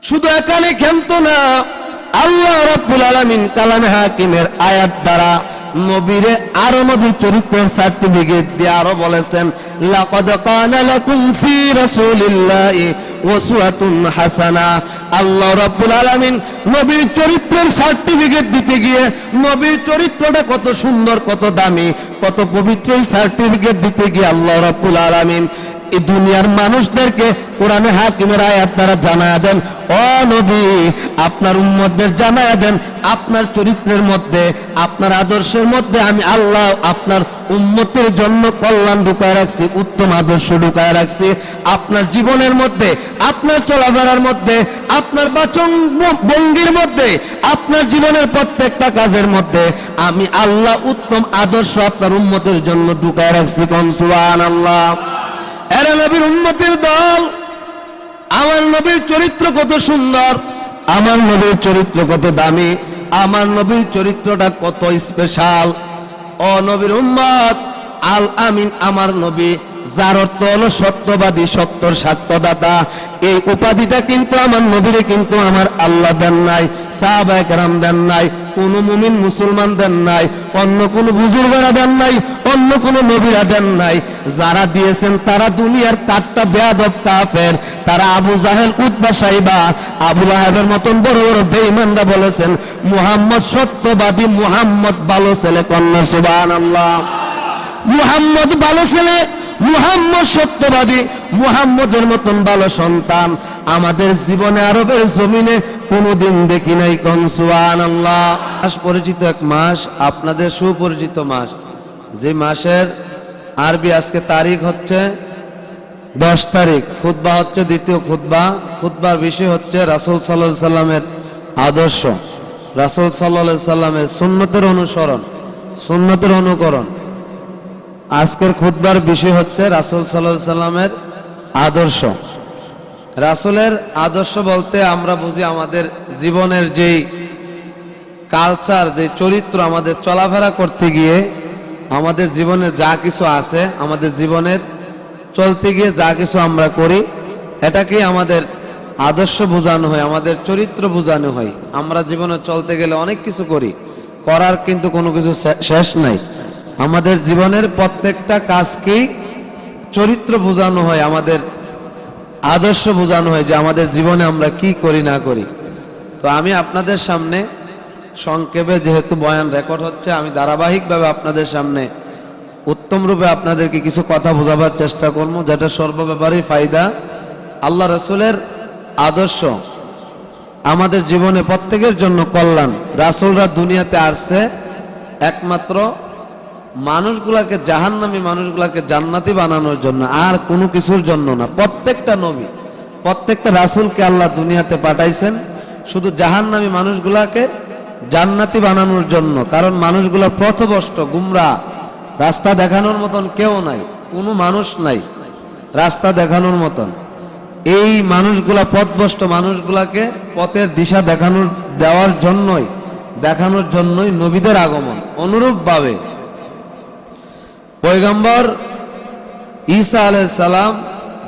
শুধু এখানে ক্ষান্ত না, আল্লাহ রাব্বুল আলামিন কালামে হাকিমের আয়াত দ্বারা নবীরে আরো নবীর চরিত্রের সার্টিফিকেট দিয়ে আরো বলেছেন, লাকাদ কানা লাকুম ফি রাসূলিল্লাহি উসওয়াতুন হাসানা। আল্লাহ রাব্বুল আলামিন নবীর চরিত্রের সার্টিফিকেট দিতে গিয়ে নবীর চরিত্রটা কত সুন্দর, কত দামি, কত পবিত্র, এই সার্টিফিকেট দিতে গিয়ে আল্লাহ রাব্বুল আলামিন এই দুনিয়ার মানুষদেরকে কোরআনে হাকিমের আয়াত দ্বারা জানায়া দেন, ও নবী আপনার উম্মতদের জানায়া দেন, আপনার চরিত্রের মধ্যে, আপনার আদর্শের মধ্যে আমি আল্লাহ আপনার উম্মতের জন্য কল্যাণ ঢুকায় রাখছি, উত্তম আদর্শ ঢুকায় রাখছি। আপনার জীবনের মধ্যে, আপনার চলাফেরার মধ্যে, আপনার বাচন ভঙ্গির মধ্যে, আপনার জীবনের প্রত্যেকটা কাজের মধ্যে আমি আল্লাহ উত্তম আদর্শ আপনার উম্মতের জন্য ঢুকায় রাখছি। কোন সুবহানাল্লাহ। এরা নবীর উম্মতের দল, আমার নবীর চরিত্র কত সুন্দর, আমার নবীর চরিত্র কত দামি, আমার নবীর চরিত্রটা কত স্পেশাল। ও নবীর উম্মত, আল আমিন আমার নবী, যার অর্থ হলো সত্যবাদী, সত্যর সাক্ষ্যদাতা। এই উপাধিটা কিন্তু আমার নবীরে কিন্তু আমার আল্লাহ দেন নাই, সাহাবায়ে কেরাম দেন নাই, কোন মুমিন মুসলমান দেন নাই, অন্য কোন বুজুর্গরা দেন নাই, অন্য কোন নবীরা দেন নাই। যারা দিয়েছেন তারা দুনিয়ার কাট্টা বেয়াদব কাফের, তারা আবু জাহেল, উতবা, সাইবা, আবু লাহাবের মতন বড় বড় বেঈমানরা বলেছেন মুহাম্মদ সত্যবাদী, মুহাম্মদ ভালো ছেলে। কন্যা সুবহানাল্লাহ। মুহাম্মদ ভালো ছেলে, মুহাম্মদ সত্যবাদী, মুহাম্মদের মতন ভালো সন্তান আমাদের জীবনে আরবের জমিনে কোনোদিন দেখি নাই। কোন সুবহানাল্লাহ। মাস পরিচিত এক মাস, আপনাদের সুপরিচিত মাস, যে মাসের আরবি আজকে তারিখ হচ্ছে 10 তারিখ। খুতবা হচ্ছে দ্বিতীয় খুতবা। খুতবার বিষয় হচ্ছে রাসূল সাল্লাল্লাহু আলাইহি সাল্লামের আদর্শ, রাসূল সাল্লাল্লাহু আলাইহি সাল্লামের সুন্নতের অনুসরণ, সুন্নতের অনুকরণ। আজকের খুতবার বিষয় হচ্ছে রাসূল সাল্লাল্লাহু আলাইহি সাল্লামের আদর্শ। রাসূলের আদর্শ বলতে আমরা বুঝি আমাদের জীবনের যেই কালচার, যে চরিত্র, আমাদের চলাফেরা করতে গিয়ে আমাদের জীবনে যা কিছু আছে, আমাদের জীবনের চলতে গিয়ে যা কিছু আমরা করি, এটাকে আমাদের আদর্শ বোঝানো হয়, আমাদের চরিত্র বোঝানো হয়। আমরা জীবনে চলতে গেলে অনেক কিছু করি, করার কিন্তু কোনো কিছু শেষ নাই। আমাদের জীবনের প্রত্যেকটা কাজকেই চরিত্র বোঝানো হয়, আমাদের আদর্শ বোঝানো হয়, যে আমাদের জীবনে আমরা কি করি না করি। তো আমি আপনাদের সামনে সংক্ষেপে, যেহেতু বয়ান রেকর্ড হচ্ছে, আমি ধারাবাহিকভাবে আপনাদের সামনে উত্তম রূপে আপনাদেরকে কিছু কথা বোঝাবার চেষ্টা করব, যেটা সর্বব্যাপারই ফায়দা। আল্লাহ রাসূলের আদর্শ আমাদের জীবনে প্রত্যেকের জন্য কল্যাণ। রাসূলরা দুনিয়াতে আসছে একমাত্র মানুষগুলাকে, জাহান্নামী মানুষগুলাকে জান্নাতি বানানোর জন্য, আর কোনো কিছুর জন্য না। প্রত্যেকটা নবী, প্রত্যেকটা রাসূলকে আল্লাহ দুনিয়াতে পাঠাইছেন শুধু জাহান্নামী মানুষগুলাকে জান্নাতি বানানোর জন্য। কারণ মানুষগুলা পথভ্রষ্ট, গুমরাহ, রাস্তা দেখানোর মতন কেউ নাই, কোনো মানুষ নাই রাস্তা দেখানোর মতন। এই মানুষগুলা, পথভ্রষ্ট মানুষগুলাকে পথের দিশা দেখানোর জন্যই নবীদের আগমন। অনুরূপভাবে পয়গম্বর ঈসা আলাইহিস সালাম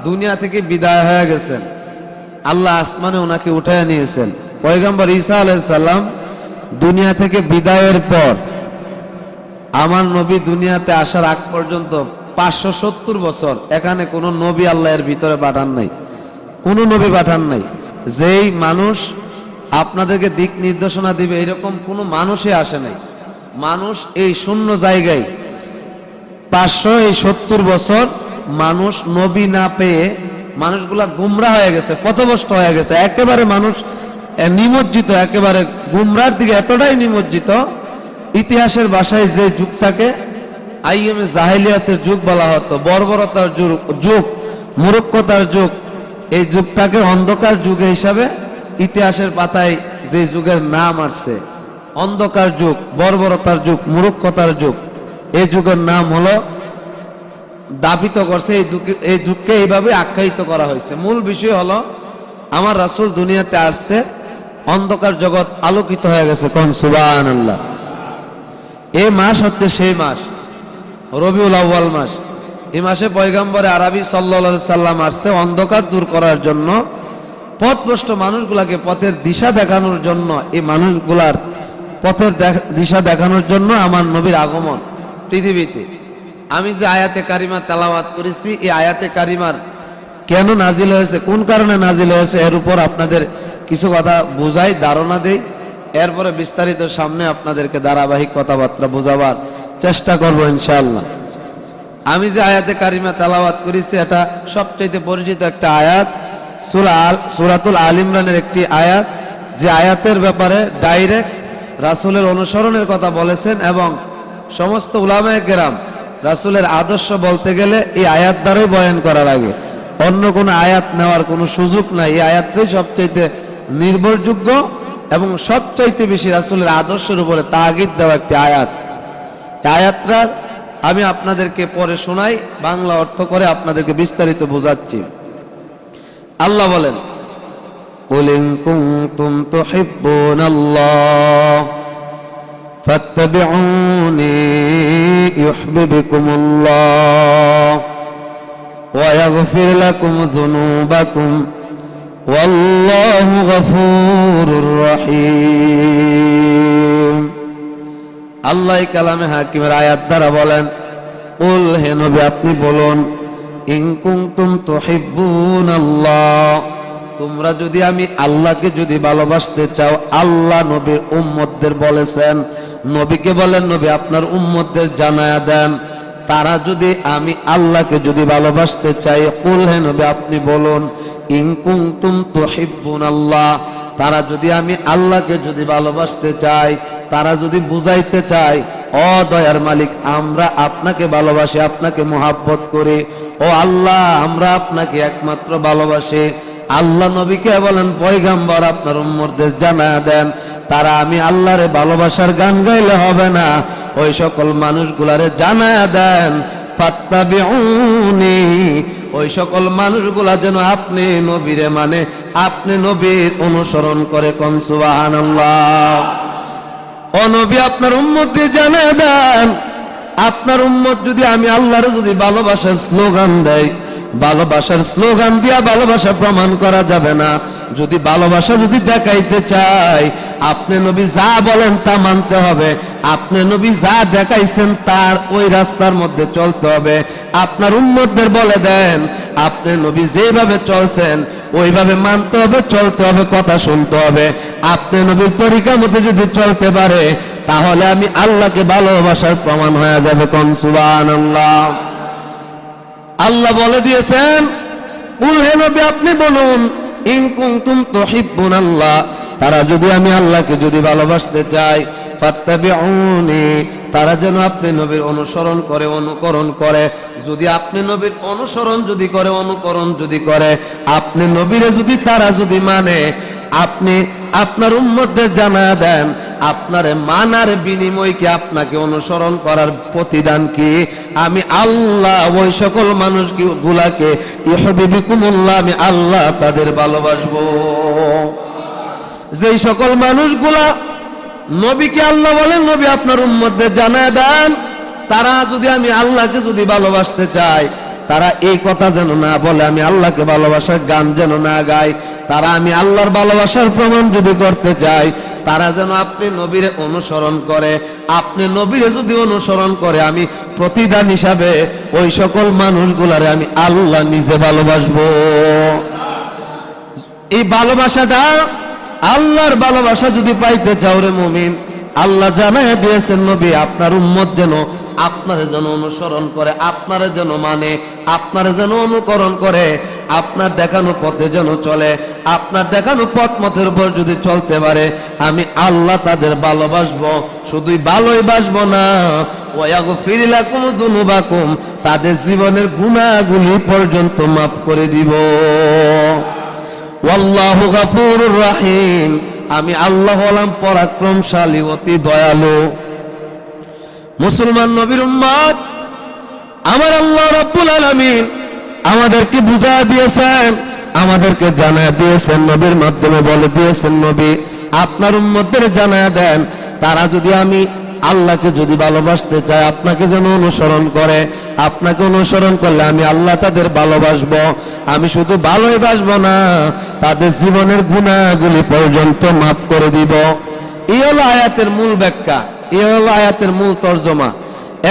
দুনিয়া থেকে বিদায় হয়ে গেছেন, আল্লাহ আসমানে ওনাকে উঠায় নিয়েছেন। পয়গম্বর ঈসা আলাইহিস সালাম দুনিয়া থেকে বিদায়ের পর আমার নবী দুনিয়াতে আসার আগ পর্যন্ত 570 বছর এখানে কোনো নবী আল্লাহর ভিতরে পাঠান নাই, কোনো নবী পাঠান নাই। যেই মানুষ আপনাদেরকে দিক নির্দেশনা দিবে এরকম কোনো মানুষই আসে নাই। মানুষ এই শূন্য জায়গায় 570 বছর মানুষ নবী না পেয়ে মানুষগুলা গুমরাহ হয়ে গেছে, পথভ্রষ্ট হয়ে গেছে, একেবারে মানুষ নিমজ্জিত, একেবারে গুমরার দিকে এতটাই নিমজ্জিত। ইতিহাসের ভাষায় যে যুগটাকে আইএমএ জাহেলিয়াতের যুগ বলা হতো, বর্বরতার যুগ, মূর্খতার যুগ, এই যুগটাকে অন্ধকার যুগ হিসাবে ইতিহাসের পাতায় যে যুগের নাম আসছে, অন্ধকার যুগ, বর্বরতার যুগ, মূর্খতার যুগ, এই যুগের নাম হলো দাবিত করছে। এই যুগকে এইভাবে আখ্যায়িত করা হয়েছে। মূল বিষয় হলো আমার রাসূল দুনিয়াতে আসছে, অন্ধকার জগৎ আলোকিত হয়ে গেছে। কোন সুবহানাল্লাহ। এই মাস হচ্ছে সেই মাস, রবিউল আউয়াল মাস। এই মাসে পয়গম্বরে আরবি সাল্লাল্লাহু আলাইহি সাল্লাম আসছে অন্ধকার দূর করার জন্য, পথভ্রষ্ট মানুষগুলাকে পথের দিশা দেখানোর জন্য, এই মানুষগুলার পথের দিশা দেখানোর জন্য আমার নবীর আগমন পৃথিবীতে। আমি যে আয়াতে কারিমা তেলাওয়াত করেছি, এই আয়াতে কারিমার কেন নাজিল হয়েছে, কোন কারণে নাজিল হয়েছে, এর উপর আপনাদের কিছু কথা বুঝাই, ধারণা দেই, এরপরে বিস্তারিত সামনে আপনাদেরকে ধারাবাহিক কথাবার্তা বোঝাবার চেষ্টা করব ইনশাআল্লাহ। আমি যে আয়াতে কারিমা তেলাওয়াত করেছি এটা সবচেয়ে পরিচিত একটা আয়াত, সূরাতুল আল ইমরানের একটি আয়াত, যে আয়াতের ব্যাপারে ডাইরেক্ট রাসূলের অনুসরণের কথা বলেছেন এবং সমস্ত উলামায়ে কেরাম রাসূলের আদর্শ বলতে গেলে এই আয়াত দ্বারাই বয়ান করা লাগে, অন্য কোনো আয়াত নেওয়ার কোনো সুযোগ নাই। এই আয়াতটাই সবচাইতে নির্ভরযোগ্য এবং সবচাইতে বেশি রাসূলের আদর্শের উপরে তাগিদ দেওয়া একটি আয়াত। আয়াতটা আমি আপনাদেরকে পরে শোনাই, বাংলা অর্থ করে আপনাদেরকে বিস্তারিত বোঝাচ্ছি। আল্লাহ বলেন, কুল ইন কুনতুম তুহিব্বুনাল্লাহ ফাত্তাবিউনি ইউহিব্বুকুমুল্লাহ ওয়া ইয়াগফির লাকুম যুনুবাকুম ওয়াল্লাহু গফুরুর রহিম। আল্লাহ কালামে হাকিমের আয়াত দ্বারা বলেন, কুল, হে নবী আপনি বলুন, ইন কুনতুম তুহিব্বুনাল্লাহ, তোমরা যদি আমি আল্লাহকে যদি ভালোবাসতে চাও, আল্লাহ নবীর উম্মতদের বলেছেন, নবীকে বলেন নবী আপনার উম্মতদের জানায়া দেন, তারা যদি আমি আল্লাহকে যদি ভালোবাসতে চাই, কুল, হে নবী আপনি বলুন, ইন কুনতুম তুহিব্বুনাল্লাহ, তারা যদি আমি আল্লাহকে যদি ভালোবাসতে চাই, তারা যদি বুঝাইতে চায়, ও দয়ার মালিক আমরা আপনাকে ভালোবাসি, আপনাকে মোহাব্বত করি, ও আল্লাহ আমরা আপনাকে একমাত্র ভালোবাসি, আল্লাহ নবীকে বলেন পয়গম্বর আপনার উম্মতদের জানায়া দেন, তারা আমি আল্লাহরে ভালোবাসার গান গাইলে হবে না, ওই সকল মানুষগুলারে জানায়া দেন, ফাত্তাবিউনি, ওই সকল মানুষগুলা যেন আপনি নবীরে মানে আপনি নবীর অনুসরণ করে। কোন সুবহানাল্লাহ। ও নবী আপনার উম্মতকে জানায়া দেন, আপনার উম্মত যদি আমি আল্লাহরে যদি ভালোবাসার স্লোগান দেয়, ভালোবাসার স্লোগান দিয়া ভালোবাসা প্রমাণ করা যাবে না। যদি ভালোবাসা যদি দেখাইতে চাই, আপনি নবী যা বলেন তা মানতে হবে, আপনি নবী যা দেখাইছেন তার ওই রাস্তার মধ্যে চলতে হবে। আপনার উম্মতদের বলে দেন, আপনি নবী যেভাবে চলছেন ওইভাবে মানতে হবে, চলতে হবে, কথা শুনতে হবে। আপনি নবীর তরিকা মতো যদি চলতে পারে, তাহলে আমি আল্লাহকে ভালোবাসার প্রমাণ হয়ে যাবে। কোন সুবহানাল্লাহ। আল্লাহ বলে দিয়েছেন, কুল, হে নবী আপনি বলুন, ইন কুনতুম তুহিব্বুনাল্লাহ, তারা যদি আমি আল্লাহকে যদি ভালোবাসতে চাই, ফাত্তাবিউনি, তারা যেন আপনি নবীর অনুসরণ করে, অনুকরণ করে। যদি আপনি নবীর অনুসরণ যদি করে, অনুকরণ যদি করে, আপনি নবীরে যদি তারা যদি মানে, আপনি আপনার উম্মতদের জানায়া দেন, আপনার মানার বিনিময় কি, আপনাকে অনুসরণ করার প্রতিদান কি, আমি আল্লাহ ওই সকল মানুষ গুলাকে ইউহিব্বুকুমুল্লাহ, আমি আল্লাহ তাদের ভালোবাসবো। যেই সকল মানুষগুলা নবীকে আল্লাহ বলেন, নবী আপনার উম্মতদের জানায়া দেন, তারা যদি আমি আল্লাহকে যদি ভালোবাসতে চাই, তারা এই কথা যেন না বলে, আমি আল্লাহকে ভালোবাসার গান যেন না গায়, তারা আমি আল্লাহর ভালোবাসার প্রমাণ যদি করতে চাই, তারা যেন আপনি নবীরে অনুসরণ করে। আপনি নবীরে যদি অনুসরণ করে, আমি প্রতিদান হিসাবে ওই সকল মানুষগুলারে আমি আল্লাহ নিজে ভালোবাসবো। এই ভালোবাসাটা, আল্লাহর ভালোবাসা যদি পাইতে চাও রে মুমিন, আল্লাহ জানায় দিয়েছেন নবী আপনার উম্মত যেন আপনারে যেন অনুসরণ করে, আপনারে যেন মানে, আপনারে যেন অনুকরণ করে, আপনার দেখানো পথে যেন চলে। আপনার দেখানো পথ মতের উপর যদি চলতে পারে, আমি আল্লাহ তাদের ভালোবাসবো। শুধুই ভালোই বাসবো না, ওয়া ইয়াগফির লাকুম যুনুবাকুম, তাদের জীবনের গুনাহগুলি পর্যন্ত মাফ করে দিব। ওয়াল্লাহু গফুরুর রহিম, আমি আল্লাহ হলাম পরাক্রমশালী, অতি দয়ালু। মুসলমান নবীর উম্মত, আমার আল্লাহ রাব্বুল আলামিন আমাদেরকে বুঝায় দিয়েছেন, আমাদেরকে জানায় দিয়েছেন, নবীর মাধ্যমে বলে দিয়েছেন, নবী আপনার উম্মতদের জানায় দেন, তারা যদি আমি আল্লাহকে যদি ভালোবাসতে চায় আপনাকে যেন অনুসরণ করে, আপনাকে অনুসরণ করলে আমি আল্লাহ তাদের ভালোবাসবো। আমি শুধু ভালোই বাসবো না, তাদের জীবনের গুনাহগুলি পর্যন্ত মাফ করে দিব। এই হলো আয়াতের মূল ব্যাখ্যা, এই হলো আয়াতের মূল তর্জমা।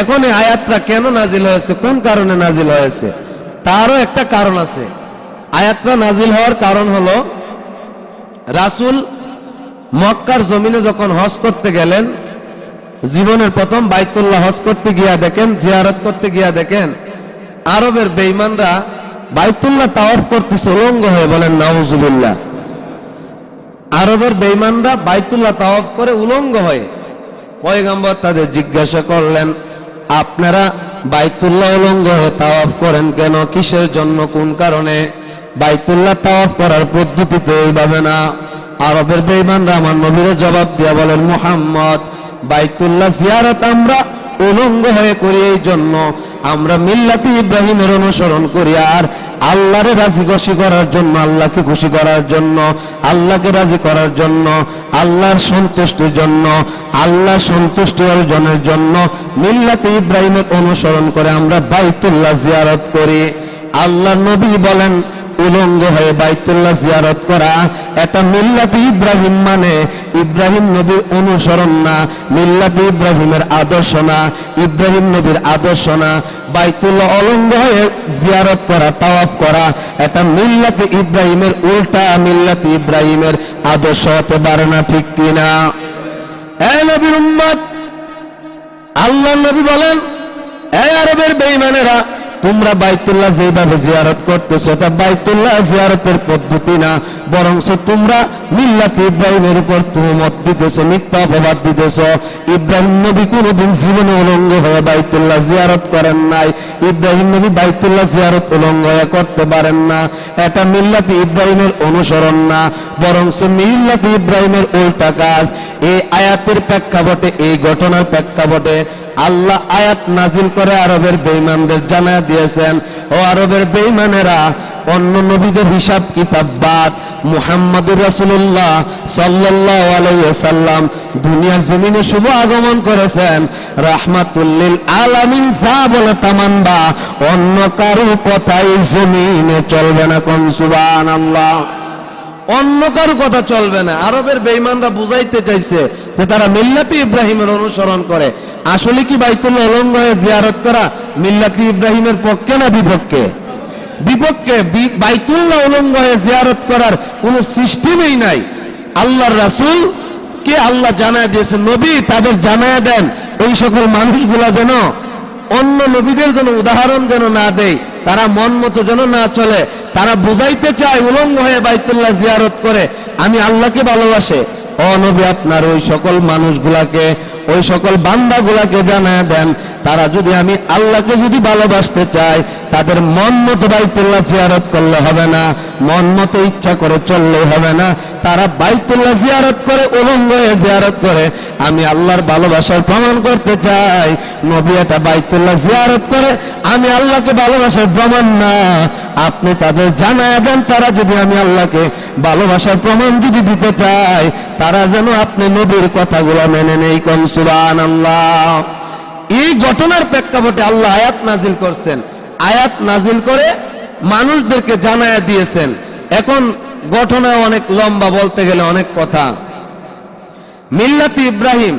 এখন এই আয়াতটা কেন নাজিল হয়েছে, কোন কারণে নাজিল হয়েছে, তারও একটা কারণ আছে। আয়াতটা নাজিল হওয়ার কারণ হলো রাসূল মক্কার জমিনে যখন হজ করতে গেলেন, জীবনের প্রথম বাইতুল্লাহ হজ করতে গিয়া দেখেন, জিয়ারত করতে গিয়া দেখেন আরবের বেঈমানরা বাইতুল্লাহ তাওয়াফ করতেছে উলঙ্গ হয়ে। বলেন নাউজুবিল্লাহ। আরবের বেঈমানরা বাইতুল্লাহ তাওয়াফ করে উলঙ্গ হয়ে। পয়গম্বর তাদের জিজ্ঞাসা করলেন, আপনারা বাইতুল্লাহ উলঙ্গ হয়ে তাওয়াফ করেন কেন, কিসের জন্য, কোন কারণে? বাইতুল্লাহ তাওয়াফ করার পদ্ধতি তো এইভাবে না। আরবের বেঈমানরা আমার নবীর জবাব দিয়া বলেন, মুহাম্মদ, বাইতুল্লাহ জিয়ারত আমরা উলঙ্গ হয়ে করি এই জন্য, আমরা মিল্লাতে ইব্রাহিমের অনুসরণ করি, আর আল্লাহরে রাজি খুশি করার জন্য, আল্লাহকে খুশি করার জন্য, আল্লাহকে রাজি করার জন্য, আল্লাহর সন্তুষ্টির জন্য, আল্লাহ সন্তুষ্টি অর্জনের জন্য মিল্লাতে ইব্রাহিমের অনুসরণ করে আমরা বাইতুল্লাহ জিয়ারত করি। আল্লাহর নবী বলেন, উলঙ্গ হয়ে বাইতুল্লাহ জিয়ারত করা এটা মিল্লাতে ইব্রাহিম, মানে ইব্রাহিম নবীর অনুসরণ না, মিল্লাতে ইব্রাহিমের আদর্শ না, ইব্রাহিম নবীর আদর্শ না। বাইতুল্লাহ উলঙ্গ হয়ে জিয়ারত করা, তাওয়াফ করা এটা মিল্লাতে ইব্রাহিমের উল্টা, মিল্লাতে ইব্রাহিমের আদর্শ হতে পারে না, ঠিক কিনা? এ নবীর উম্মত, আল্লাহর নবী বলেন, এ আরবের বেঈমানেরা, তোমরা বাইতুল্লাহ যেভাবে জিয়ারত করতেছো এটা বাইতুল্লাহ জিয়ারতের পদ্ধতি না, বরং তোমরা মিল্লাতে ইব্রাহিমের উপর তুহমত দিতেছো, মিথ্যা অপবাদ দিতেছো। ইব্রাহিম নবী কোনদিন জীবনে উলঙ্গ হয়ে বাইতুল্লাহ জিয়ারত করেন নাই, ইব্রাহিম নবী বাইতুল্লাহ জিয়ারত উলঙ্গ হয়ে করতে পারেন না। এটা মিল্লাতে ইব্রাহিমের অনুসরণ না, বরং মিল্লাতে ইব্রাহিমের উল্টা কাজ। এই আয়াতের প্রেক্ষাপটে, এই ঘটনার প্রেক্ষাপটে আল্লাহ আয়াত নাজিল করে আরবের বেঈমানদের জানায় দিয়েছেন, ও আরবের বেঈমানেরা, অন্য নবীদের হিসাব কিতাব বাদ, মুহাম্মদুর রাসূলুল্লাহ সাল্লাল্লাহু আলাইহি ওয়াসাল্লাম দুনিয়ার জমিনে শুভ আগমন করেছেন, রাহমাতুল লিল আলামিন। যা বলে তা মানবা, অন্য কারো কথাই জমিনে চলবে না। কোন সুবহানাল্লাহ। অন্য কারো কথা চলবে না। আরবের বেঈমানরা বুঝাইতে চাইছে যে তারা মিল্লাতে ইব্রাহিমের অনুসরণ করে। আসলে কি বাইতুল্লাহ উলঙ্গ হয়ে জিয়ারত করা মিল্লাতে ইব্রাহিমের পক্ষে না বিপক্ষে? বিপক্ষে। বাইতুল্লাহ উলঙ্গ হয়ে জিয়ারত করার কোনো সিস্টেমই নাই। আল্লাহর রাসূল কে আল্লাহ জানায় দিয়েছেন, নবী তাদের জানায় দেন, এই সকল মানুষগুলা যেন অন্য নবীদের জন্য উদাহরণ যেন না দেয়, তারা মন মতো যেন না চলে। তারা বুঝাইতে চায় উলঙ্গ হয়ে বাইতুল্লাহ জিয়ারত করে আমি আল্লাহকে ভালোবাসে। ও নবী, আপনার ওই সকল মানুষগুলাকে, ওই সকল বান্দাগুলাকে জানায় দেন, তারা যদি আমি আল্লাহকে যদি ভালোবাসতে চায়, তাদের মন মতো বাইতুল্লাহ জিয়ারত করলে হবে না, মন মতো ইচ্ছা করে চললে হবে না। তারা বাইতুল্লাহ জিয়ারত করে, উলঙ্গ হয়ে জিয়ারত করে আমি আল্লাহর ভালোবাসার প্রমাণ করতে চাই। নবী এটা বাইতুল্লাহ জিয়ারত করে আমি আল্লাহকে ভালোবাসার প্রমাণ না। আপনি তাদের জানায় দেন, তারা যদি আমি আল্লাহকে ভালোবাসার প্রমাণ যদি দিতে চায়, তারা যেন আপনি নবীর কথাগুলো মেনে নেই। কোন সুবহানাল্লাহ। এই ঘটনার প্রেক্ষাপটে আল্লাহ আয়াত নাজিল করছেন, আয়াত নাজিল করে মানুষদেরকে জানায় দিয়েছেন। এখন ঘটনা অনেক লম্বা, বলতে গেলে অনেক কথা। মিল্লাতে ইব্রাহিম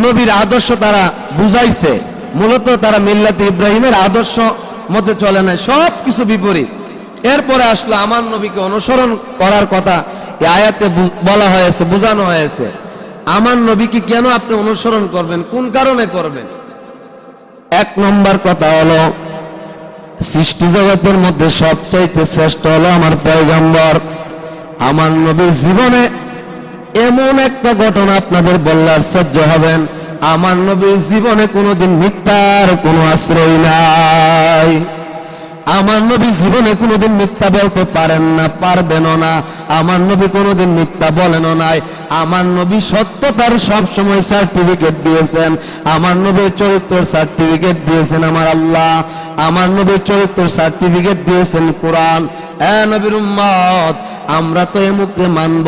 নবীর আদর্শ তারা বুঝাইছে, মূলত তারা মিল্লাতে ইব্রাহিমের আদর্শ মতে চলে না, সব কিছু বিপরীত। এরপরে আসলো আমার নবীকে অনুসরণ করার কথা এই আয়াতে বলা হয়েছে, বোঝানো হয়েছে। আমার নবীকে কেন আপনি অনুসরণ করবেন, কোন কারণে করবেন? এক নম্বর কথা হলো, সৃষ্টি জগতের মধ্যে সবচাইতে শ্রেষ্ঠ হলো আমার পয়গম্বর। আমার নবীর জীবনে এমন একটা ঘটনা আপনাদের বললে আশ্চর্য হবেন, আমার নবীর জীবনে কোনোদিন মিথ্যার কোনো আশ্রয় নাই। আমার নবী জীবনে কোনোদিন মিথ্যা বলতে পারেন না, পারবেনও না। আমার নবী কোনোদিন মিথ্যা বলেনও নাই। আমার নবী সত্যতার সব সময় সার্টিফিকেট দিয়েছেন। আমার নবীর চরিত্রের সার্টিফিকেট দিয়েছেন আমার আল্লাহ। আমার নবীর চরিত্রের সার্টিফিকেট দিয়েছেন কোরআন। নবীর উম্মত, আমরা তো এমুককে মানব,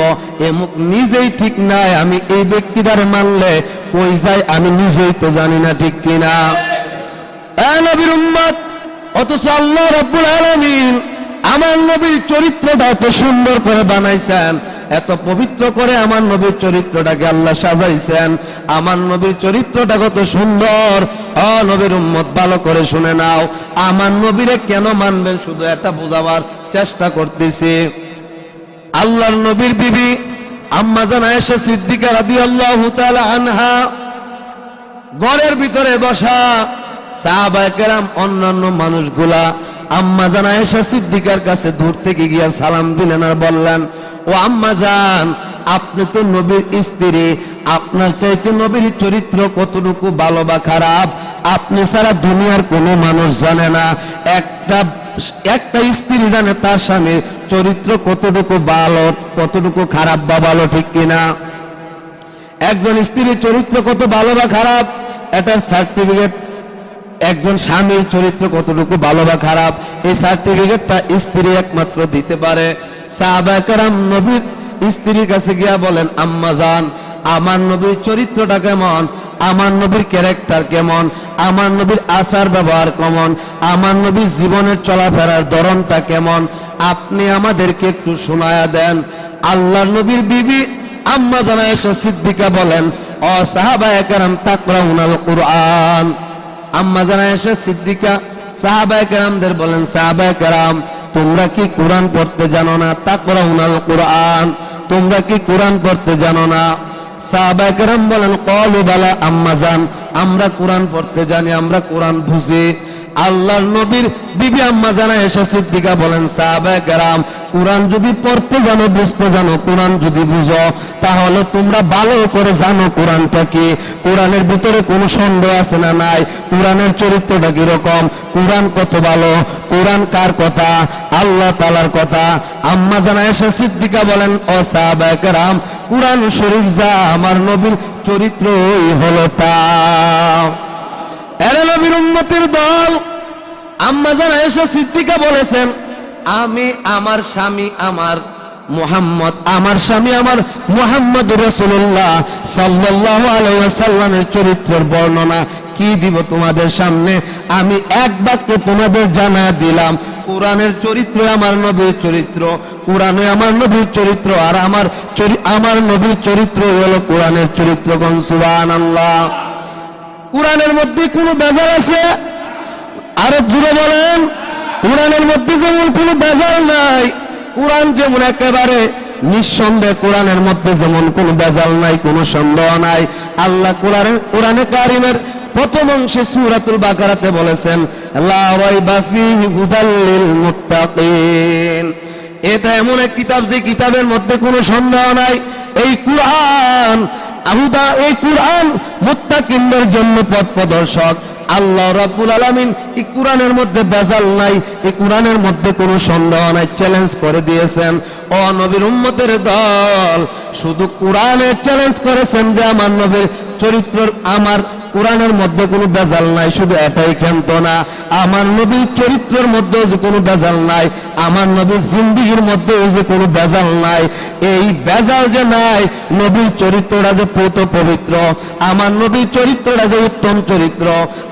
এমুক নিজেই ঠিক নাই, আমি এই ব্যক্তিটারে মানলে কই যাই আমি নিজেই তো জানি না, ঠিক কিনা? নবীর উম্মত, অথচ আল্লাহ রাব্বুল আলামিন আমার নবীর চরিত্রটা এত সুন্দর করে বানাইছেন, এত পবিত্র করে আমার নবীর চরিত্রটাকে আল্লাহ সাজাইছেন। আমার নবীর চরিত্রটা কত সুন্দর। নবীর উম্মত, ভালো করে শুনে নাও, আমার নবীরে কেন মানবেন শুধু এটা বোঝাবার চেষ্টা করতেছি। আল্লাহর নবীর বিবি আম্মা জান আয়েশা সিদ্দিকা রাদিয়াল্লাহু তাআলা আনহা ঘরের ভিতরে বসা, সাহাবায়ে কেরাম অন্যান্য মানুষগুলা আম্মা জান আয়েশা সিদ্দিকার কাছে দূর থেকে গিয়া সালাম দিলেন আর বললেন, ও আম্মা জান, আপনি তো নবীর স্ত্রী, আপনার চাইতে নবীর চরিত্র কতটুকু ভালো বা খারাপ আপনি ছাড়া দুনিয়ার কোনো মানুষ জানে না। একটা স্ত্রী জানে তার স্বামীর চরিত্র কতটুকু ভালো কতটুকু খারাপ বা ভালো, ঠিক কিনা? একজন স্ত্রীর চরিত্র কত ভালো বা খারাপ এটার সার্টিফিকেট একজন স্বামীর চরিত্র কতটুকু ভালো বা খারাপ এই সার্টিফিকেটটা স্ত্রী একমাত্র দিতে পারে। সাহাবায়ে কেরাম নবীর স্ত্রীর কাছে গিয়া বলেন, আম্মা জান, আমার নবীর চরিত্রটা কেমন, আমার নবীর ক্যারেক্টার কেমন, আমার নবীর আচার ব্যবহার কেমন, আমার নবীর জীবনের চলাফেরার ধরনটা কেমন, আপনি আমাদেরকে একটু শোনায়া দেন। আল্লাহর নবীর বিবি আম্মা জান আয়েশা সিদ্দিকা বলেন, ও সাহাবায়ে কেরাম, তাকরাউনাল কুরআন। আম্মা জান আয়েশা সিদ্দিকা সাহাবায়ে কেরামদের বলেন, সাহাবায়ে কেরাম, তোমরা কি কোরআন পড়তে জানো না? তাকরাউনাল কুরআন, তোমরা কি কোরআন পড়তে জানো না? সাহাবায়ে কেরাম বলেন, ক্বালু বালা আম্মা জান, আমরা কোরআন পড়তে জানি, আমরা কোরআন বুঝি। আল্লাহর নবীর বিবি আম্মা জান আয়েশা সিদ্দিকা বলেন, সাহাবায়ে কেরাম, কোরআন যদি পড়তে জানো, বুঝতে জানো, কোরআন যদি বুঝো, তাহলে তোমরা ভালো করে জানো কোরআনটা কি, কোরআনের ভিতরে কোনো সন্দেহ আছে না নাই, কোরআনের চরিত্রটা কিরকম, কোরআন কত ভালো, কোরআন কার কথা? আল্লাহ তাআলার কথা। আম্মা জান আয়েশা সিদ্দিকা বলেন, ও সাহাবায়ে কেরাম, কোরআন শরীফ যা, আমার নবীর চরিত্রই হলো তা। এরা নবীর উম্মতের দল। আম্মা জান আয়েশা সিদ্দিকা বলেছেন, আমি আমার স্বামী আমার মুহাম্মদ রাসূলুল্লাহ সাল্লাল্লাহু আলাইহি ওয়াসাল্লামের চরিত্রের বর্ণনা কি দিব তোমাদের সামনে? আমি এক বাক্যে তোমাদের জানা দিলাম, কোরআনের চরিত্র আমার নবীর চরিত্র, কোরআনে আমার নবীর চরিত্র, আর আমার নবীর চরিত্র হলো কোরআনের চরিত্র। কোন সুবহানাল্লাহ। কোরআনের মধ্যে কোনো বেজাল আছে? আরো জোরে বলেন। কোরআনের মধ্যে যেমন কোনো বেজাল নাই, কোরআন যেমন একেবারে নিঃসন্দেহ, কোরআনের মধ্যে যেমন কোনো বেজাল নাই, কোনো সন্দেহ নাই। আল্লাহ কোরআনে কারিমের প্রথম অংশে সূরাতুল বাকারাতে বলেছেন, লা রাইবা ফীহি হুদাল লিল মুত্তাকিন। এটা এমন এক কিতাব যে কিতাবের মধ্যে কোনো সন্দেহ নাই। এই কোরআন এই কোরআন মুত্তাকিনদের জন্য পথ প্রদর্শক। আল্লাহ রাব্বুল আলামিন এই কোরআনের মধ্যে বেজাল নাই, এই কোরআনের মধ্যে কোনো সন্দেহ নাই, চ্যালেঞ্জ করে দিয়েছেন। ও নবীর উম্মতের দল, শুধু কোরআনে চ্যালেঞ্জ করেছেন যে আমার নবীর চরিত্র, আমার কোরআনের মধ্যে কোনো বেজাল নাই। শুধু এটাই ক্ষান্ত না, আমার নবীর চরিত্রের মধ্যেও যে কোনো বেজাল নাই, আমার নবীর জিন্দেগীর মধ্যেও যে কোনো বেজাল নাই। এই বেজাল যে নাই, নবীর চরিত্রটা যে পুত পবিত্র, আমার নবীর চরিত্রটা যে উত্তম চরিত্র,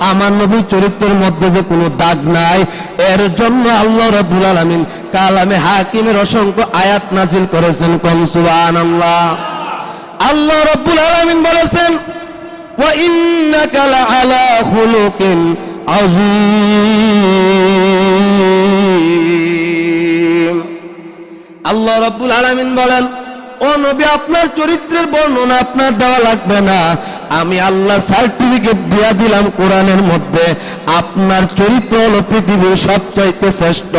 আমার নবীর চরিত্রের মধ্যে যে কোনো দাগ নাই, এর জন্য আল্লাহ রাব্বুল আলামিন কালামে হাকিমের অসংখ্য আয়াত নাজিল করেছেন। কোন সুবহানাল্লাহ। আল্লাহ রাব্বুল আলামিন বলেছেন, وَإِنَّكَ لَعَلَى خُلُقٍ عَظِيمٍ। আল্লাহ রাব্বুল আলামিন বলেন, ও নবী, আপনার চরিত্রের বর্ণনা আপনার দেওয়া লাগবে না, আমি আল্লাহ সার্টিফিকেট দিয়ে দিলাম কোরআনের মধ্যে, আপনার চরিত্র হলো পৃথিবীর সবচাইতে শ্রেষ্ঠ,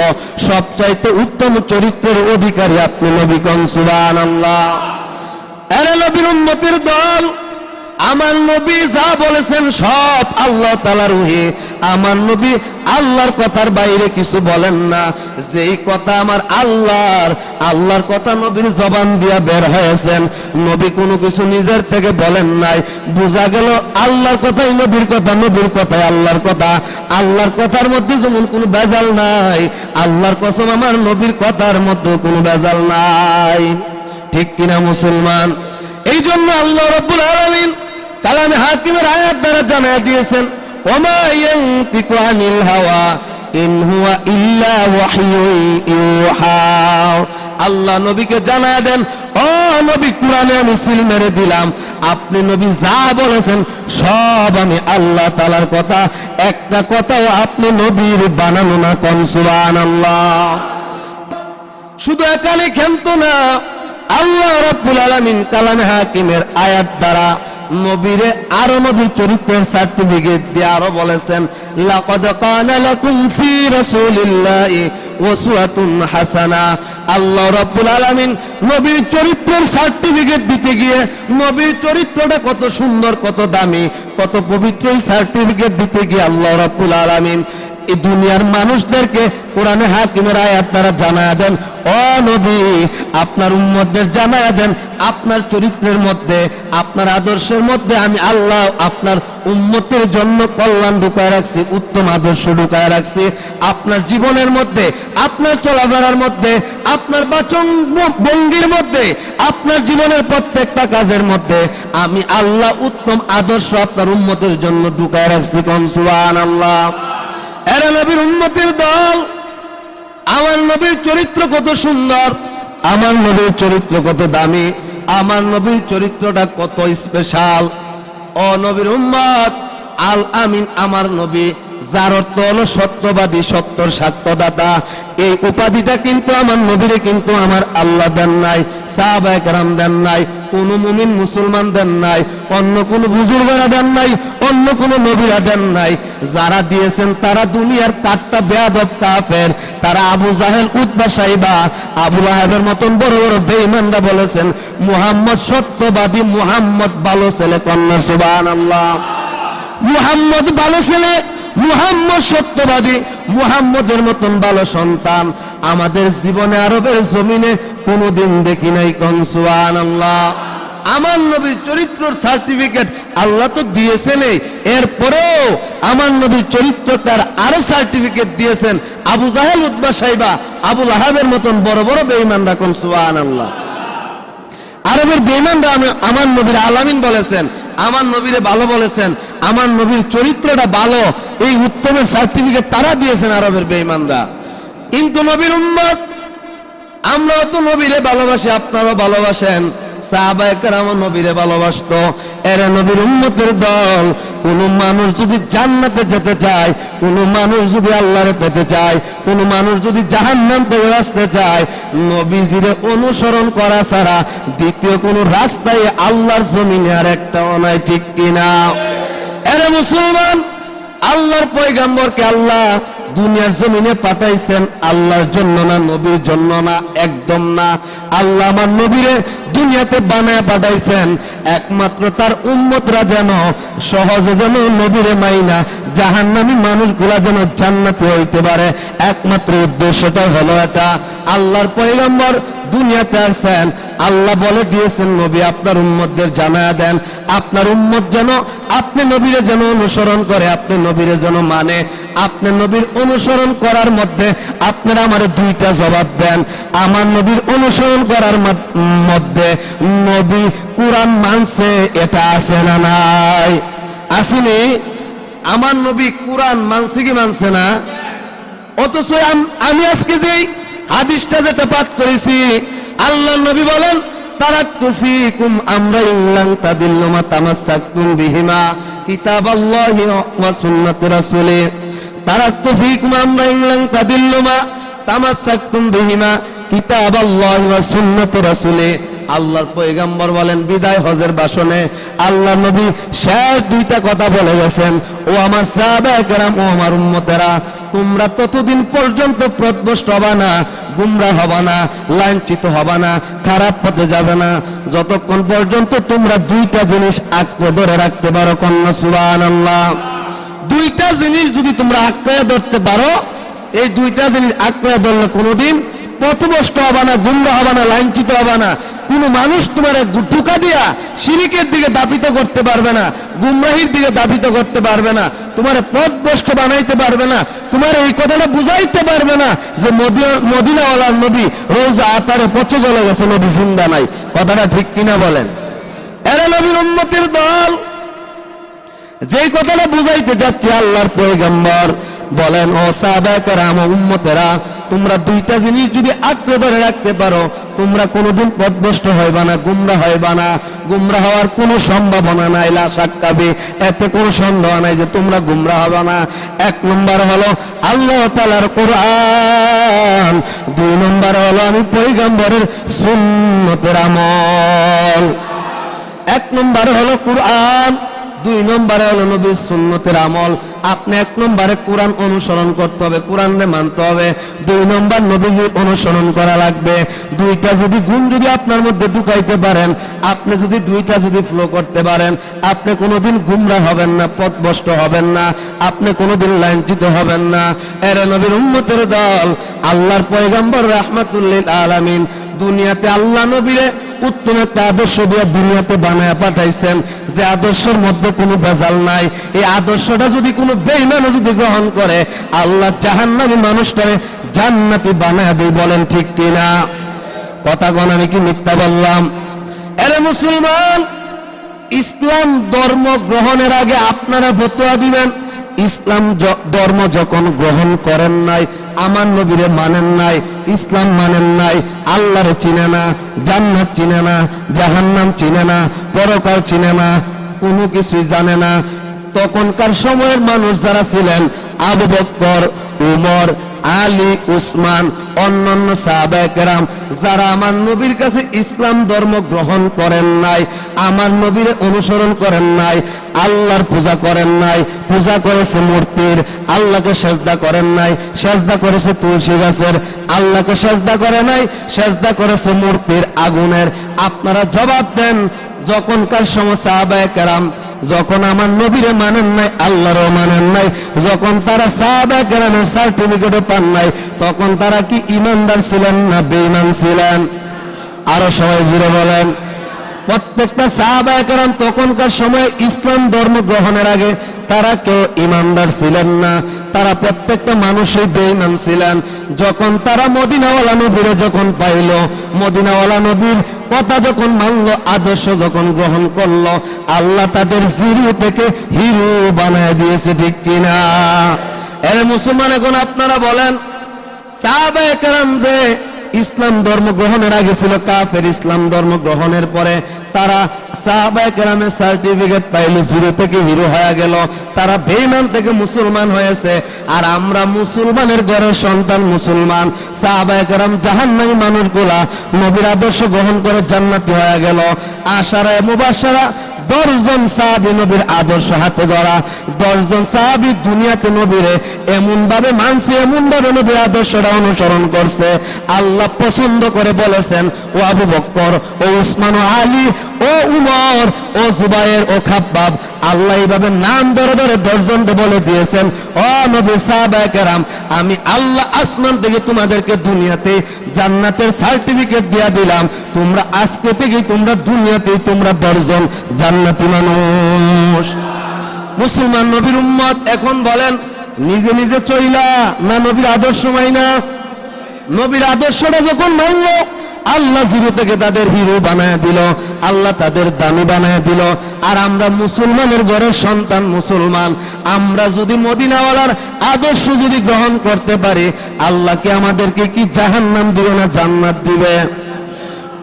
সবচাইতে উত্তম চরিত্রের অধিকারী আপনি নবী। কোন সুবহানাল্লাহ। এরা নবীর উম্মতের দল। আমার নবী যা বলেছেন সব আল্লাহ তাআলার ওহী। আমার নবী আল্লাহর কথার বাইরে কিছু বলেন না। যেই কথা আমার আল্লাহর কথা নবীর জবান দিয়া বের হয়েছেন, নবী কোনো কিছু নিজের থেকে বলেন নাই। বোঝা গেল আল্লাহর কথাই নবীর কথা, নবীর কথাই আল্লাহর কথা। আল্লাহর কথার মধ্যে যেমন কোনো ভেজাল নাই, আল্লাহর কসম আমার নবীর কথার মধ্যে কোনো ভেজাল নাই। ঠিক কিনা মুসলমান? এই জন্য আল্লাহ রাব্বুল আলামিন কালামে হাকিমের আয়াত দ্বারা জানায় দিয়েছেন, ওমা ইয়ানতিকু আনিল হাওয়া ইন হুয়া ইল্লা ওয়াহয়ুন ইউহা। আল্লাহ নবীকে জানায় দেন, ও নবী, কুরআনে আমি সিল মেরে দিলাম, আপনি নবী যা বলেছেন সব আমি আল্লাহ তাআলার কথা, একটা কথাও আপনি নবীর বানানো না। কোন সুবহানাল্লাহ। শুধু এখানে ক্ষান্ত না, আল্লাহ রাব্বুল আলামিন কালামে হাকিমের আয়াত দ্বারা নবীরে আরো নবীর চরিত্রের সার্টিফিকেট দিয়ে আরো বলেছেন, লাকাদ কানা লাকুম ফি রাসূলিল্লাহি উসওয়াতুন হাসানা। আল্লাহ রাব্বুল আলামিন নবীর চরিত্রের সার্টিফিকেট দিতে গিয়ে নবীর চরিত্রটা কত সুন্দর, কত দামি, কত পবিত্র, এই সার্টিফিকেট দিতে গিয়ে আল্লাহ রাব্বুল আলামিন এই দুনিয়ার মানুষদেরকে কোরআনে হাকিমের আয়াত দ্বারা জানায়া দেন, ও নবী, আপনার উম্মতদের জানায়া দেন, আপনার চরিত্রের মধ্যে, আপনার আদর্শের মধ্যে আমি আল্লাহ আপনার উম্মতের জন্য কল্যাণ ঢুকায় রাখছি, উত্তম আদর্শ ঢুকায় রাখছি। আপনার জীবনের মধ্যে, আপনার চলাফেরার মধ্যে, আপনার বাচন ভঙ্গির মধ্যে, আপনার জীবনের প্রত্যেকটা কাজের মধ্যে আমি আল্লাহ উত্তম আদর্শ আপনার উম্মতের জন্য ঢুকায় রাখছি। কোন সুবহানাল্লাহ। এরা নবীর উম্মতের দল। আমার নবীর চরিত্র কত সুন্দর, আমার নবীর চরিত্র কত দামি, আমার নবীর চরিত্রটা কত স্পেশাল। ও নবীর উম্মত, আল আমিন আমার নবী, যার অর্থ হলো সত্যবাদী, সত্যর সাক্ষ্যদাতা। এই উপাধিটা কিন্তু আমার নবীরে কিন্তু আমার আল্লাহ দেন নাই, সাহাবায়ে কেরাম দেন নাই, কোন মুমিন মুসলমান দেন নাই, অন্য কোন বুজুর্গরা দেন নাই, অন্য কোন নবীরা দেন নাই। যারা দিয়েছেন তারা দুনিয়ার কাট্টা বেয়াদব কাফের, তারা আবু জাহেল, উতবা, সাইবা, আবু লাহাবের মতন বড় বড় বেঈমানরা বলেছেন মুহাম্মদ সত্যবাদী, মুহাম্মদ ভালো ছেলে। কন্যা সুবহানাল্লাহ। মুহাম্মদ ভালো ছেলে, মুহাম্মদ সত্যবাদী, মুহাম্মদের মতন ভালো সন্তান আমাদের জীবনে আরবের জমিনে কোনোদিন দেখি নাই। কোন সুবহানাল্লাহ। আমার নবীর চরিত্রের সার্টিফিকেট আল্লাহ তো দিয়েছেনই, এরপরেও আমার নবীর চরিত্রটার আরো সার্টিফিকেট দিয়েছেন আবু জাহেল, উতবা, সাইবা, আবু লাহাবের মতন বড় বড় বেঈমানরা। কোন সুবহানাল্লাহ। আরবের বেঈমানরা আমার নবীর আলামিন বলেছেন, আমার নবীরে ভালো বলেছেন, আমার নবীর চরিত্রটা ভালো, এই উত্তমের সার্টিফিকেট তারা দিয়েছেন আরবের বেঈমানরা। কিন্তু নবীর উম্মত, আমরাও তো নবীরে ভালোবাসি, আপনারাও ভালোবাসেন, সাহাবায়ে কেরাম নবীরে ভালোবাসতো। এরা নবীর উম্মতের দল। কোন মানুষ যদি জান্নাতে যেতে চায়, কোন মানুষ যদি আল্লাহরে পেতে চায়, কোন মানুষ যদি জাহান্নাম থেকে বাঁচতে চায়, নবীজিরে অনুসরণ করা ছাড়া দ্বিতীয় কোন রাস্তায় আল্লাহর জমিনে আর একটাও নাই। ঠিক কিনা? এরা মুসলমান, আল্লাহর পয়গম্বরকে আল্লাহ দুনিয়ার জমিনে পাঠাইছেন আল্লাহর জন্য না, নবীর জন্য না, একদম না। আল্লাহ আমার নবীরে দুনিয়াতে বানায় পাঠাইছেন একমাত্র তার উম্মতরা যেন সহজে যেন নবীরে মাইনা জাহান্নামী মানুষগুলা যেন জান্নাতি হইতে পারে। একমাত্র উদ্দেশ্যটা হলো এটা। আল্লাহর পয়গম্বর দুনিয়াতে আসেন, আল্লাহ বলে দিয়েছেন নবী আপনার উম্মতদের জানায়া দেন, আপনার উম্মত যেন আপনি নবীরে যেন অনুসরণ করে, আপনি নবীরে যেন মানে। আপনি নবীর অনুসরণ করার মধ্যে আপনারা আমার দুইটা জবাব দেন। আমার নবীর অনুসরণ করার মধ্যে নবী কুরআন মানছে, এটা আছে না নাই? আসেনি? আমার নবী কুরআন মানছে কি মানছে না? অথচ আমি আজকে যেই হাদিসটা যেটা পাঠ করেছি, আল্লাহ নবী বলেন তারাকতু ফীকুম আমরাইন লান তাদিল্লু মা তামাসসাকতুম বিহিমা কিতাবাল্লাহি ওয়া সুন্নাতি রাসূলি। তারাকতু ফীকুম আমরাইন লান তাদিল্লু মা তামাসসাকতুম বিহিমা কিতাবাল্লাহি ওয়া সুন্নাতি রাসূলি। আল্লাহর পয়গম্বর বলেন বিদায় হজের ভাষণে আল্লাহ নবী শেষ দুইটা কথা বলে গেছেন, ও আমার সাহাবায়ে কেরাম, ও আমার উম্মতেরা, তোমরা ততদিন পর্যন্ত পথভ্রষ্ট হবা না, গুমরা হবা না, লাঞ্ছিত হবা না, খারাপ পথে যাবে না, যতক্ষণ পর্যন্ত তোমরা দুইটা জিনিস আঁকড়ে ধরে রাখতে পারো। কন্যা সুবহানাল্লাহ। দুইটা জিনিস যদি তোমরা আঁকড়ে ধরতে পারো, এই দুইটা জিনিস আঁকড়ে ধরলে কোনোদিন পথভ্রষ্ট হবা না, গুমরা হবা না, লাঞ্ছিত হবা না। কোন মানুষ তোমার ধোঁকা দিয়া শিরকের দিকে দাবিত করতে পারবে না, গুমরাহির দিকে দাবিত করতে পারবে না, তোমার পথভ্রষ্ট বানাইতে পারবে না, তোমার এই কথাটা বুঝাইতে পারবে না যে মদিনাওয়ালার নবী রোজা আতারে পচে চলে গেছে, নবী জিন্দা নাই। কথাটা ঠিক কিনা বলেন? এরা নবীর উম্মতের দল। যেই কথাটা বুঝাইতে যাচ্ছে আল্লাহর পয়গম্বর বলেন, ও সাহাবায়ে কেরাম, উম্মতেরা, তোমরা দুইটা জিনিস যদি আঁকড়ে ধরে রাখতে পারো, তোমরা কোনোদিন পথভ্রষ্ট হইবা না, গুমরা হইবা না। গুমরা হওয়ার কোনো সম্ভাবনা নাই, লা শাক্কাবি, এতে কোনো সন্দেহ নাই যে তোমরা গুমরা হবে না। এক নম্বর হলো আল্লাহ তাআলার কোরআন, দুই নম্বর হলো আমি পয়গম্বরের সুন্নতের আমল। এক নম্বর হলো কোরআন, দুই নম্বরে হলো নবীর সুন্নতের আমল। আপনি এক নম্বরে কোরআন অনুসরণ করতে হবে, কোরআনকে মানতে হবে। দুই নম্বর নবীজির অনুসরণ করা লাগবে। দুইটা যদি গুণ যদি আপনার মধ্যে ঢুকাইতে পারেন, আপনি যদি দুইটা যদি ফলো করতে পারেন, আপনি কোনোদিন গুমরা হবেন না, পথভ্রষ্ট হবেন না, আপনি কোনোদিন লাঞ্ছিত হবেন না। এর নবীর উম্মতের দল, আল্লাহর পয়গম্বর রাহমাতুল লিল আলামিন দুনিয়াতে আল্লাহ নবীরে উত্তম একটা আদর্শ দিয়ে দুনিয়াতে বানায়া পাঠাইছেন, যে আদর্শের মধ্যে কোনো ভেজাল নাই। এই আদর্শটা যদি কোনো বেঈমানও যদি গ্রহণ করে, আল্লাহ জাহান্নামী মানুষটারে জান্নাতি বানায়া দেয়। বলেন ঠিক কিনা? কথা কোন আমি কি মিথ্যা বললাম? এরে মুসলমান, ইসলাম ধর্ম গ্রহণের আগে আপনারা ফতোয়া দিবেন। ইসলাম ধর্ম যখন গ্রহণ করেন নাই, আমার নবীরে মানেন নাই, ইসলাম মানেন নাই, আল্লাহরে চিনে না, জান্নাত চিনে না, জাহান্নাম চিনে না, পরকাল চিনে না, কোনো কিছুই জানে না। তখনকার সময়ের মানুষ যারা ছিলেন, আবু বকর, উমর, আলী, উসমান, অন্যান্য সাহাবায়ে কেরাম, যারা আমার নবীর কাছে ইসলাম ধর্ম গ্রহণ করেন নাই, আমার নবীর অনুসরণ করেন নাই, আল্লাহর পূজা করেন নাই, পূজা করেছে মূর্তির, আল্লাহকে সেজদা করেন নাই, সেজদা করেছে তুলসী গাছের, আল্লাহকে সেজদা করে নাই, সেজদা করেছে মূর্তির, আগুনের। আপনারা জবাব দেন, যখনকার সময় সাহাবায়ে কেরাম যখন আমার নবীরে মানেন নাই, আল্লাহরও মানেন নাই, যখন তারা সাহাবায়ে কেরামের সার্টিফিকেটও পান নাই, তখন তারা কি ইমানদার ছিলেন না বেঈমান ছিলেন? আরো সবাই জুড়ে বলেন। প্রত্যেকটা সাহাবায়ে কেরাম তখনকার সময় ইসলাম ধর্ম গ্রহণের আগে তারা কেউ ইমানদার ছিলেন না, তারা প্রত্যেকটা মানুষই বেঈমান ছিলেন। যখন তারা মদিনাওয়ালা নবীরে যখন পাইল, মদিনাওয়ালা নবীর কথা যখন মানলো, আদর্শ যখন গ্রহণ করলো, আল্লাহ তাদের জিরো থেকে হিরো বানায় দিয়েছে। ঠিক কিনা? এর মুসলমান, এখন আপনারা বলেন, সাহাবায়ে কেরাম যে ইসলাম ধর্ম গ্রহণের আগে ছিল কাফের, ইসলাম ধর্ম গ্রহণের পরে তারা সাহাবায়ে কেরামের সার্টিফিকেট পাইলো, জিরো থেকে হিরো হয়ে গেল, তারা বেঈমান থেকে মুসলমান হয়েছে। আর আমরা মুসলমানের ঘরের সন্তান, মুসলমান। সাহাবায়ে কেরাম জাহান্নামী মানুষগুলা নবীর আদর্শ গ্রহণ করে জান্নাতি হয়ে গেল। আশারায়ে মুবাশশারা 10 জন সাহাবী নবীর আদর্শ হাতে গড়া, 10 জন সাহাবী দুনিয়াতে নবীরে এমন ভাবে মানছে, এমন ভাবে নবীর আদর্শটা অনুসরণ করছে, আল্লাহ পছন্দ করে বলেছেন, ও আবু বকর, ও উসমান, ও আলী, ও উমর, ও জুবায়ের, ও খাব্বাব, আল্লাহ এইভাবে নাম ধরে ধরে 10 জনকে বলে দিয়েছেন, ও নবী সাহাবায়ে কেরাম, আমি আল্লাহ আসমান থেকে তোমাদেরকে দুনিয়াতে জান্নাতের সার্টিফিকেট দিয়ে দিলাম, তোমরা আজকে থেকে তোমরা দুনিয়াতে তোমরা 10 জন জান্নাতি মানুষ। মুসলমান নবীর উম্মত, এখন বলেন, নিজে নিজে চইলা না নবীর আদর্শ মাইনা? নবীর আদর্শটা যখন মানলো, আল্লাহ জিরো থেকে তাদের হিরো বানায় দিল, আল্লাহ তাদের দামি বানায় দিল। আর আমরা মুসলমানের ঘরের সন্তান, মুসলমান, আমরা যদি মদিনাওয়ালার আদর্শ যদি গ্রহণ করতে পারি, আল্লাহকে আমাদেরকে কি জাহান্নাম দিবে না জান্নাত দিবে?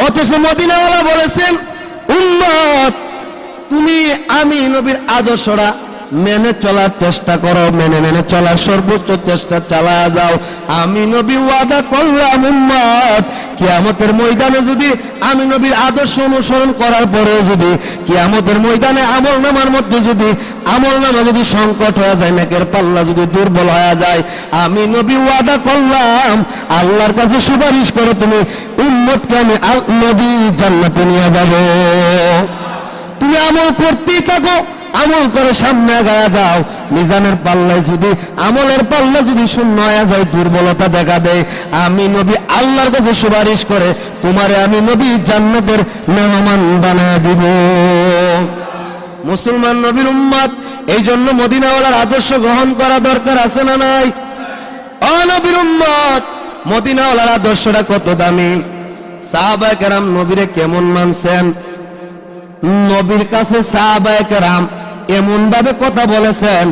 অথচ মদিনাওয়ালা বলেছেন, উম্মত, তুমি আমি নবীর আদর্শরা মেনে চলার চেষ্টা করো, মেনে চলার সর্বোচ্চ চেষ্টা চালা যাও। আমি নবী ওয়াদা করলাম, উম্মত, কিয়ামতের ময়দানে যদি আমি নবীর আদর্শ অনুসরণ করার পরেও যদি কিয়ামতের ময়দানে আমলনামার মধ্যে যদি আমলনামা যদি সংকট হয়ে যায়, নেকের পাল্লা যদি দুর্বল হয়ে যায়, আমি নবী ওয়াদা করলাম আল্লাহর কাছে সুপারিশ করে তুমি উম্মতকে আমি নবী জান্নাতে নিয়ে যাব। তুমি আমল করতেই থাকো, আমল করে সামনে আগায়া যাও। মিজানের পাল্লায় যদি আমলের পাল্লা যদি শূন্য হয়ে যায়, দুর্বলতা দেখা দেয়, আমি নবী আল্লাহর কাছে সুপারিশ করে তোমারে আমি নবী জান্নাতের মেহমান বানায় দিব। মুসলমান নবীর উম্মত, এই জন্য মদিনাওয়ালার আদর্শ গ্রহণ করা দরকার আছে না নাই? ও নবীর উম্মত, মদিনাওয়ালার আদর্শটা কত দামি। সাহাবায়ে কেরাম নবীরে কেমন মানছেন, নবীর কাছে সাহাবায়ে কেরাম এমন ভাবে কথা বলেছেন,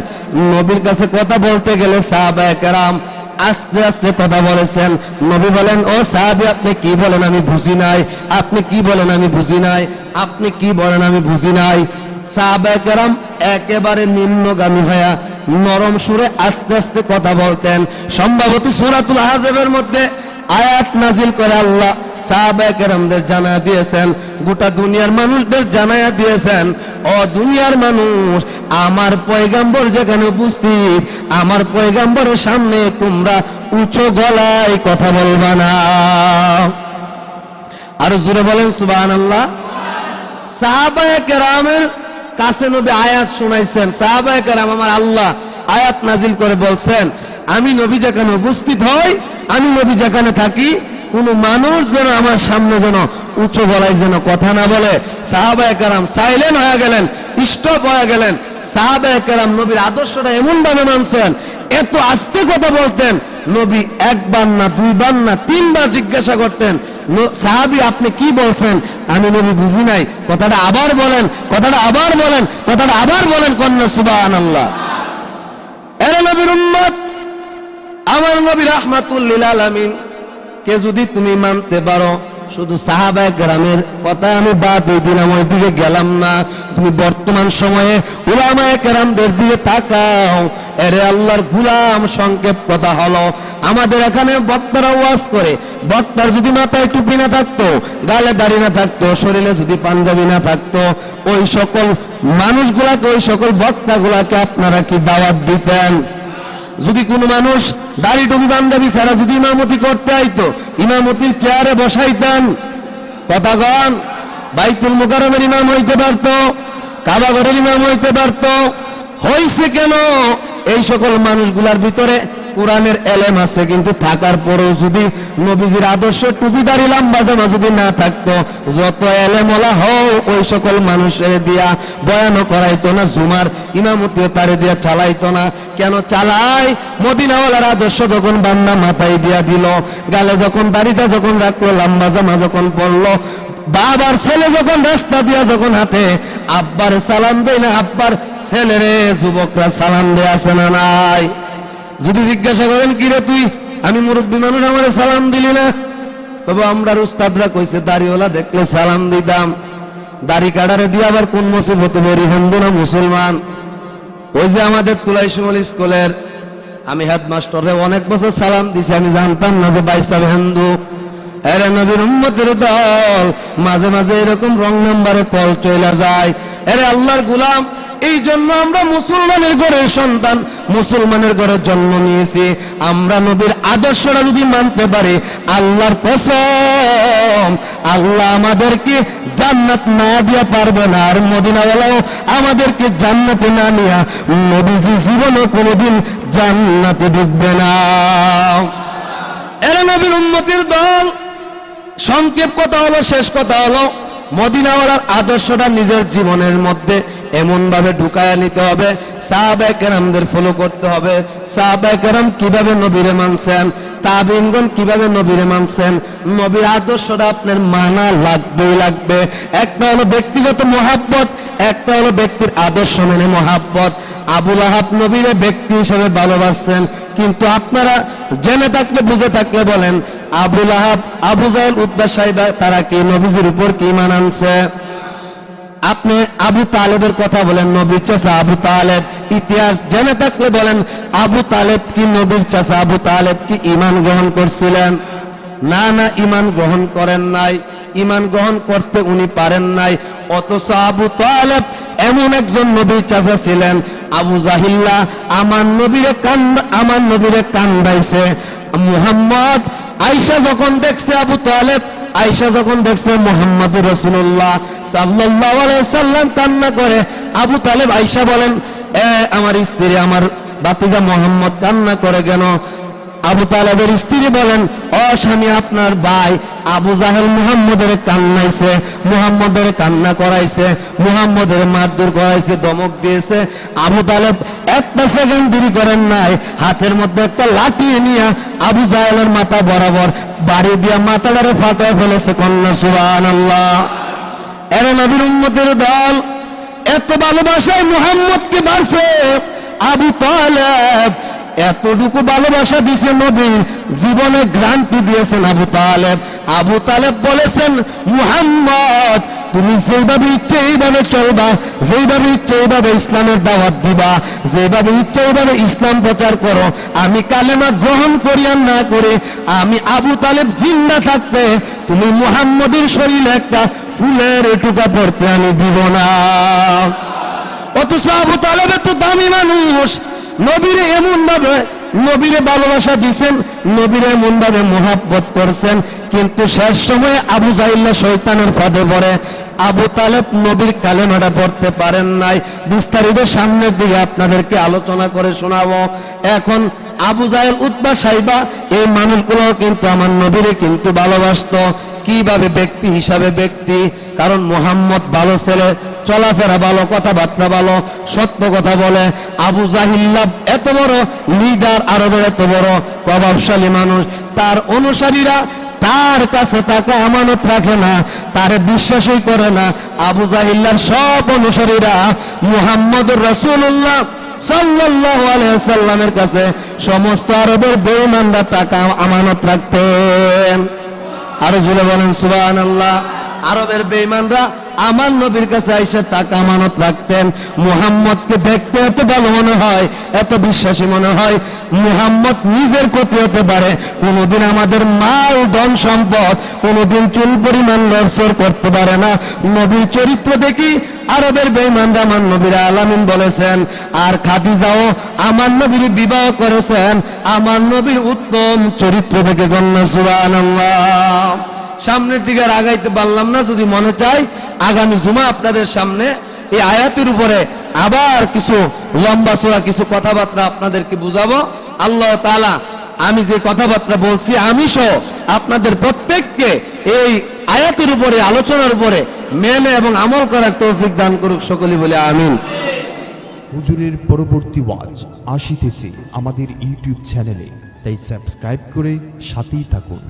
নবীর কাছে কথা বলতে গেলে সাহাবায়ে কেরাম আস্তে আস্তে কথা বলেছেন। নবী বলেন, ও সাহাবী আপনি কি বলেন আমি বুঝি নাই, আপনি কি বলেন আমি বুঝি নাই, আপনি কি বলেন আমি বুঝি নাই। সাহাবায়ে কেরাম একেবারে নিম্নগামী হয়ে নরম সুরে আস্তে আস্তে কথা বলতেন। সম্ভবত সূরাতুল আহজাবের মধ্যে আয়াত নাজিল করে আল্লাহ সাহাবায়ে কেরামদের জানায়া দিয়েছেন, গোটা দুনিয়ার মানুষদের জানায়া দিয়েছেন, ও দুনিয়ার মানুষ, আমার পয়গাম্বর যেখানে উপস্থিত, আমার পয়গাম্বরের সামনে তোমরা উঁচু গলায় কথা বলবা না। আর জোরে বলেন সুবহানাল্লাহ। সাহাবায়ে কেরামের কাছে নবী আয়াত শুনাইছেন। সাহাবায়ে কেরাম আমার আল্লাহ আয়াত নাজিল করে বলছেন, আমি নবী যেখানে উপস্থিত হই, আমি নবী যেখানে থাকি, কোন মানুষ যেন আমার সামনে যেন উঁচু গলায় যেন কথা না বলে। সাহাবায়ে কেরাম সাইলেন্ট হয়ে গেলেন, স্টপ হয়ে গেলেন। সাহাবায়ে কেরাম নবীর আদর্শটা এমন ভাবে মানছেন, এত আস্তে কথা বলতেন, নবী একবার না দুইবার না তিনবার জিজ্ঞাসা করতেন, সাহাবী আপনি কি বলছেন, আমি নবী বুঝি নাই, কথাটা আবার বলেন, কথাটা আবার বলেন, কথাটা আবার বলেন, কন্যা সুবহানাল্লাহ। এরে নবীর উম্মত, আমার নবী রাহমাতুল লিল আলামিন কে যদি তুমি মানতে পারো, শুধু সাহাবায়ে কেরামের কথা আমি বাদ দিলাম, ওই দিকে গেলাম না, তুমি বর্তমান সময়ে উলামায়ে কেরামদের দিকে তাকাও। এরে আল্লাহর গোলাম, সংক্ষেপ কথা হলো, আমাদের এখানে বক্তারা ওয়াজ করে, বক্তার যদি মাথায় টুপি না থাকতো, গালে দাড়ি না থাকতো, শরীরে যদি পাঞ্জাবি না থাকতো, ওই সকল মানুষগুলাকে, ওই সকল বক্তাগুলাকে আপনারা কি দাওয়াত দিতেন? যদি কোনো মানুষ দাড়ি টুপি পাঞ্জাবি ছাড়া যদি ইমামতি করতে আইতো, ইমামতির চেয়ারে বসাইতেন? কথাগণ, বাইতুল মুকাররমের ইমাম হইতে পারতো, কাবা ঘরের ইমাম হইতে পারতো। হইছে কেন? এই সকল মানুষগুলার ভিতরে কোরআনের এলেম আছে, কিন্তু থাকার পরেও যদি নবীজির আদর্শ টুপি দাড়ি লম্বা জামা যদি না থাকতো, যত এলেমওয়ালা হও ওই সকল মানুষের দিয়া বয়ানও করাইতো না, জুমার ইমামতিও তারে দিয়া চালাইতো না। কেন চালাই? মদিনাওয়ালার আদর্শ যখন বান্দা মাথায় দিয়া দিল, গালে যখন দাড়িটা যখন রাখলো, লম্বা জামা যখন পরলো, বাবার ছেলে যখন রাস্তা দিয়া যখন হাঁটে, আব্বার সালাম দেয় না, আব্বার ছেলেরে যুবকরা সালাম দেয় আছে না নাই? যদি জিজ্ঞাসা করেন কিরে তুই, আমি মুরব্বী মানুষ, আমার সালাম দিলি না? তবে আমরা উস্তাদরা কইছে দাড়িওয়ালা দেখলে সালাম দিতাম। দাড়ি কাটারে দিয়ে আবার কোন মুসিবত বেরি, হিন্দু না মুসলমান? ওই যে আমাদের তুলাইশিমল স্কুলের আমি হেডমাস্টারে অনেক বছর সালাম দিছি, আমি জানতাম না যে ভাই সাহেব হিন্দু। এরে নবীর উম্মতের দল, মাঝে মাঝে এরকম রং নাম্বারে কল চলে যায়। এরে আল্লাহর গোলাম, এই জন্য আমরা মুসলমানের ঘরের সন্তান, মুসলমানের ঘরে জন্ম নিয়েছি। আমরা নবীর আদর্শটা যদি মানতে পারি, আল্লাহর কসম, আল্লাহ আমাদেরকে জান্নাত না দিয়া পারবে না, আর মদিনাওয়ালাও আমাদেরকে জান্নাতে না নিয়া নবীজি জীবনে কোনোদিন জান্নাতে ঢুকবে না। এরা নবীর উম্মতের দল, সংক্ষেপ কথা হলো, শেষ কথা হলো, মদিনাওয়ালার আদর্শটা নিজের জীবনের মধ্যে এমন ভাবে ঢুকায়া নিতে হবে, সাহাবায়ে কেরামদের ফলো করতে হবে। সাহাবায়ে কেরাম কিভাবে নবীরে মানছেন, তাবিঈনগণ কিভাবে নবীরে মানছেন, নবীর আদর্শটা আপনার মানা লাগবেই লাগবে। একটা হলো ব্যক্তিগত মহাব্বত, একটা হলো ব্যক্তির আদর্শ মেনে মহাব্বত। আবু লাহাব নবীরে ব্যক্তি হিসেবে ভালোবাসছেন, কিন্তু আপনারা জেনে থাকলে বুঝে থাকলে বলেন, আবু লাহাব, আবু জাহেল, উতবা সাইবা তারা কি নবীজির উপর কি ঈমান আনছে? আপনি আবু তালেবের কথা বলেন, নবীর চাচা আবু তালেব, ইতিহাস জেনে থাকলে বলেন, আবু তালেব কি নবীর চাচা আবু তালেব কি ঈমান গ্রহণ করছিলেন? না না, ঈমান গ্রহণ করেন নাই, ঈমান গ্রহণ করতে উনি পারেন নাই। অথচ আবু তালেব এমন একজন নবীর চাচা ছিলেন, আবু জাহিল্লা আমার নবীরে কান্দাইছে। মুহাম্মদ আয়েশা যখন দেখছে, আবু তালেব আয়েশা যখন দেখছে মুহাম্মদুর রাসূলুল্লাহ সাল্লাল্লাহু আলাইহি সাল্লাম কান্না করে, আবু তালেব আয়েশা বলেন, আমার স্ত্রী, আমার ভাতিজা মুহাম্মদ কান্না করে কেন? আবু তালেবের স্ত্রী বলেন, ও স্বামী, আপনার ভাই আবু জাহেল মুহাম্মদের কান্নাইছে, মুহাম্মদের কান্না করাইছে, মুহাম্মদের মারধর করাইছে, ধমক দিয়েছে। আবু তালেব একটা সেকেন্ড দেরি করেন নাই, হাতের মধ্যে একটা লাঠি নিয়ে আবু জাহেলের মাথা বরাবর বাড়ি দিয়া মাথাটারে ফাটায় ফেলেছে। কন্যা সুবহানাল্লাহ। এরা নবীর উম্মতের দল এত ভালোবাসায় মুহাম্মদকে বাড়ছে। আবু তালেব এতটুকু ভালোবাসা দিয়েছে, নবীর জীবনে গ্রান্টি দিয়েছেন আবু তালেব। আবু তালেব বলেছেন, মুহাম্মদ তুমি যেভাবে ইচ্ছে এইভাবে চলবা, যেভাবে ইচ্ছে এইভাবে ইসলামের দাওয়াত দিবা, যেভাবে ইচ্ছে এইভাবে ইসলাম প্রচার করো। আমি কালেমা গ্রহণ করি আর না করে, আমি আবু তালেব জিন্দা থাকতে তুমি মুহাম্মদের শরীরে একটা ফুলের টুকা পড়তে আমি দিব না। অথচ আবু তালেব এত দামি মানুষ, নবীরে এমন ভাবে নবীরে ভালোবাসা দিছেন, নবীরে এমন ভাবে মোহাব্বত করছেন, কিন্তু শেষ সময়ে আবু জাহিল্লা শয়তানের ফাঁদে পড়ে আবু তালেব নবীর কালেমাটা পড়তে পারেন নাই। বিস্তারিত সামনের দিকে আপনাদেরকে আলোচনা করে শোনাবো। এখন আবু জাহেল, উতবা, সাইবা এই মানুষগুলো কিন্তু আমার নবীরে কিন্তু ভালোবাসতো। কিভাবে? ব্যক্তি হিসাবে ব্যক্তি, কারণ মুহাম্মদ ভালো ছেলে, চলাফেরা ভালো, কথাবার্তা ভালো, সত্য কথা বলে। আবু জাহিল্লা এত বড় লিডার, আরবের এত বড় প্রভাবশালী মানুষ, তার অনুসারীরা তার কাছে টাকা আমানত রাখে না, তার বিশ্বাসই করে না। আবু জাহিল্লার সব অনুসারীরা মুহাম্মদুর রাসূলুল্লাহ সাল্লাল্লাহু আলাইহি ওয়াসাল্লামের কাছে সমস্ত আরবের বেঈমানরা টাকা আমানত রাখতেন। আর জোরে বলেন সুবহানাল্লাহ। আরবের বেঈমানরা আমার নবীর কাছে আইসা টাকা আমানত রাখতেন। মুহাম্মদকে দেখতে এত ভালো মনে হয়, এত বিশ্বাসী মনে হয়, মুহাম্মদ নিজের ক্ষতি হতে পারে, কোনোদিন আমাদের মাল ধন সম্পদ কোনোদিন চুল পরিমাণ লড়চড় করতে পারে না। নবীর চরিত্র দেখি আরবের বেঈমানরা আমার নবীর আলামিন বলেছেন। আর খাদিজাও আমার নবীর বিবাহ করেছেন আমার নবীর উত্তম চরিত্র থেকে। গণ্য সুবহানাল্লাহ। সামনের দিকে আর আগাইতে পারলাম না, যদি মনে চাই আগামী জুমা আপনাদের সামনে এই আয়াতের উপরে আবার কিছু লম্বা চড়া কিছু কথাবার্তা আপনাদেরকে বুঝাবো। আল্লাহ তাআলা আমি যে কথাবার্তা বলছি আমি সহ আপনাদের প্রত্যেককে এই আয়াতের উপরে, আলোচনার উপরে মেনে এবং আমল করার তৌফিক দান করুক, সকলে বলে আমিন। হুজুরের পরবর্তী ওয়াজ আসিতেছে আমাদের ইউটিউব চ্যানেলে, তাই সাবস্ক্রাইব করে সাথেই থাকুন।